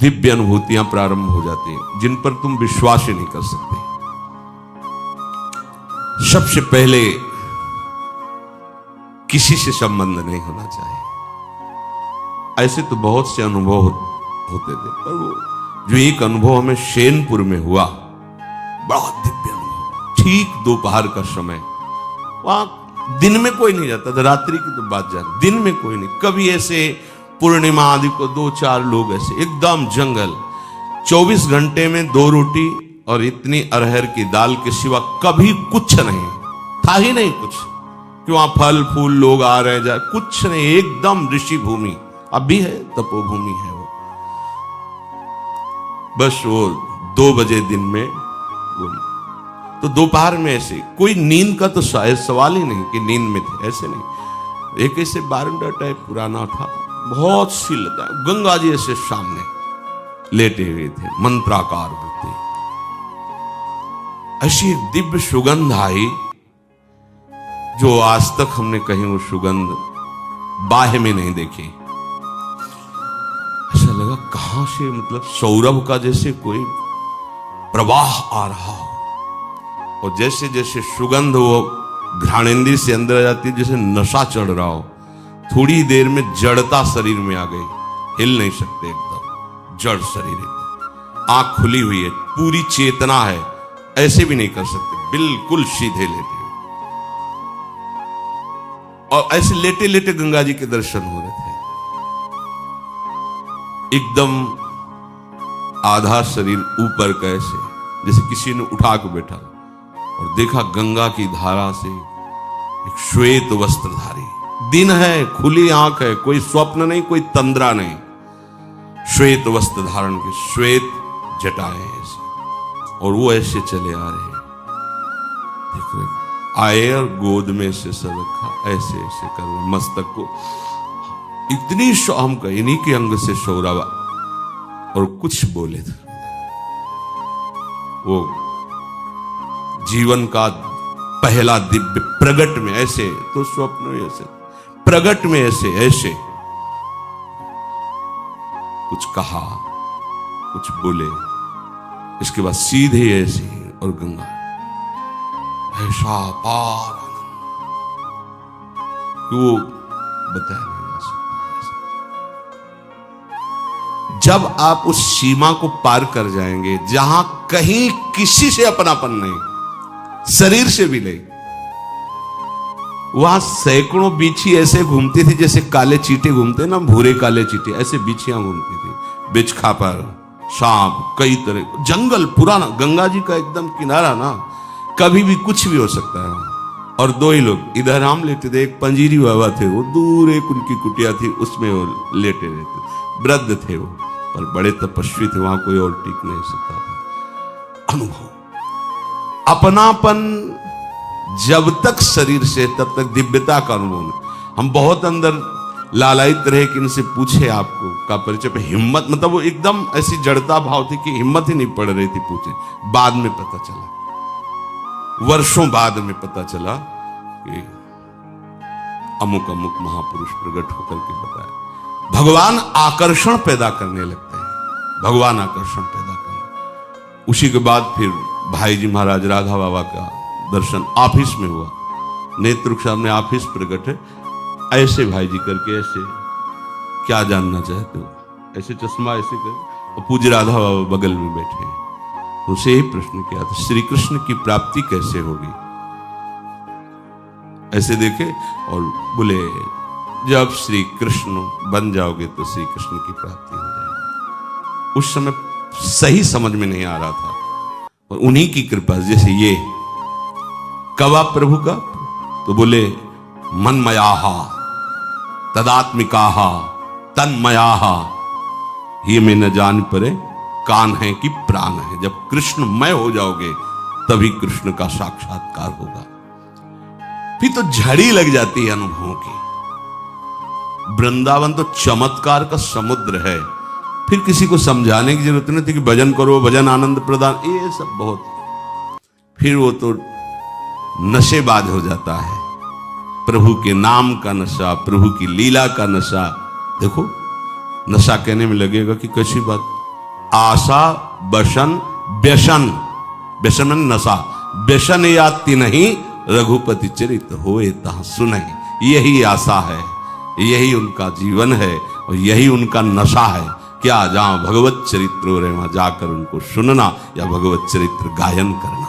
दिव्य अनुभूतियां प्रारंभ हो जाती हैं जिन पर तुम विश्वास ही नहीं कर सकते। सबसे पहले किसी से संबंध नहीं होना चाहिए। ऐसे तो बहुत से अनुभव होते थे, पर वो जो एक अनुभव हमें शेनपुर में हुआ, बड़ा दिव्य अनुभव। ठीक दोपहर का समय, वहां दिन में कोई नहीं जाता था, रात्रि की तो बात जाए, दिन में कोई नहीं। कभी ऐसे पूर्णिमा आदि को 2-4 लोग ऐसे एकदम जंगल, 24 घंटे में 2 रोटी और इतनी अरहर की दाल के सिवा कभी कुछ नहीं था, ही नहीं कुछ कि वहां फल फूल लोग आ रहे जा, कुछ नहीं, एकदम ऋषि भूमि। अब भी है, तपोभूमि है वो। बस वो 2 बजे दिन में तो दोपहर में ऐसे कोई नींद का तो शायद सवाल ही नहीं कि नींद में थे, ऐसे नहीं। एक ऐसे बारंडा टाइप पुराना था, बहुत सी लता, गंगा जी ऐसे सामने लेटे हुए थे, मंत्राकार होते। ऐसी एक दिव्य सुगंध आई जो आज तक हमने कहीं वो सुगंध बाह्य में नहीं देखी। ऐसा लगा कहां से, मतलब सौरभ का जैसे कोई प्रवाह आ रहा हो, और जैसे जैसे सुगंध वो घ्राणेंद्रिय से अंदर आ जाती है, जैसे नशा चढ़ रहा हो। थोड़ी देर में जड़ता शरीर में आ गई, हिल नहीं सकते, एकदम जड़ शरीर है। आंख खुली हुई है, पूरी चेतना है, ऐसे भी नहीं कर सकते, बिल्कुल सीधे लेटे हुए। और ऐसे लेटे लेटे गंगा जी के दर्शन हो रहे थे। एकदम आधा शरीर ऊपर कैसे, जैसे किसी ने उठा के बैठा, और देखा गंगा की धारा से एक श्वेत वस्त्रधारी, दिन है, खुली आंख है, कोई स्वप्न नहीं, कोई तंद्रा नहीं, श्वेत वस्त्र धारण के, श्वेत जटाएं ऐसे, और वो ऐसे चले आ रहे, देख रहे, आए और गोद में से सर रखा, ऐसे ऐसे कर रहे, मस्तक को इतनी हम कहीं इन्हीं के अंग से शौरावा, और कुछ बोले थे। वो जीवन का पहला दिव्य प्रगट में ऐसे, तो स्वप्न में ऐसे, प्रगट में ऐसे ऐसे कुछ कहा, कुछ बोले, इसके बाद सीधे ऐसे, और गंगा ऐसा पार आनंद वो बताया नहीं जा सकता। जब आप उस सीमा को पार कर जाएंगे जहां कहीं किसी से अपनापन नहीं, शरीर से भी नहीं, वहां सैकड़ों बिच्छी ऐसे घूमती थी जैसे काले चींटे घूमते ना, भूरे काले चींटे, ऐसे बिच्छियां घूमती थी, बिछ खापर, सांप, कई तरह, जंगल पुराना, गंगा जी का एकदम किनारा ना, कभी भी कुछ भी हो सकता है। और 2 ही लोग, इधर हम लेटे थे, एक पंजीरी बाबा थे, वो दूर एक उनकी कुटिया थी, उसमें वो लेटे रहते, वृद्ध थे वो, पर बड़े तपस्वी थे, वहां कोई और टिक नहीं सकता था। अनुभव, अपनापन जब तक शरीर से, तब तक दिव्यता का अनुभव नहीं। हम बहुत अंदर लालायित रहे कि इनसे पूछे आपको का परिचय पे, हिम्मत, मतलब वो एकदम ऐसी जड़ता भाव थी कि हिम्मत ही नहीं पड़ रही थी पूछे। बाद में पता चला, वर्षों बाद में पता चला कि अमुक अमुक महापुरुष प्रकट होकर के बताया। भगवान आकर्षण पैदा करने लगते हैं, भगवान आकर्षण पैदा करने। उसी के बाद फिर भाई जी महाराज राधा बाबा का दर्शन ऑफिस में हुआ, नेत्र के सामने ऑफिस प्रकट है, ऐसे भाई जी करके, ऐसे क्या जानना चाहते हो, ऐसे चश्मा ऐसे कर, और पूज्य राधा बाबा बगल में बैठे हैं। उसे ही प्रश्न किया था, श्री कृष्ण की प्राप्ति कैसे होगी? ऐसे देखे और बोले, जब श्री कृष्ण बन जाओगे तो श्री कृष्ण की प्राप्ति हो जाएगी। उस समय सही समझ में नहीं आ रहा था, और उन्हीं की कृपा, जैसे ये कब आप प्रभु का, तो बोले मनमयाहा तदात्मिकाहा तन्मयाहा, ये मैं न जान परे कान है कि प्राण है। जब कृष्णमय हो जाओगे तभी कृष्ण का साक्षात्कार होगा। फिर तो झड़ी लग जाती है अनुभवों की। वृंदावन तो चमत्कार का समुद्र है, फिर किसी को समझाने की जरूरत नहीं थी कि भजन करो, भजन आनंद प्रदान, ये सब बहुत, फिर वो तो नशेबाज हो जाता है। प्रभु के नाम का नशा, प्रभु की लीला का नशा। देखो, नशा कहने में लगेगा कि कैसी बात, आशा बसन व्यसन, व्यसन में नशा, व्यसन या तिन्ही रघुपति चरित होए तहाँ सुनहि। यही आशा है, यही उनका जीवन है और यही उनका नशा है। क्या जहां भगवत चरित्र हो रहे वहां जाकर उनको सुनना या भगवत चरित्र गायन करना।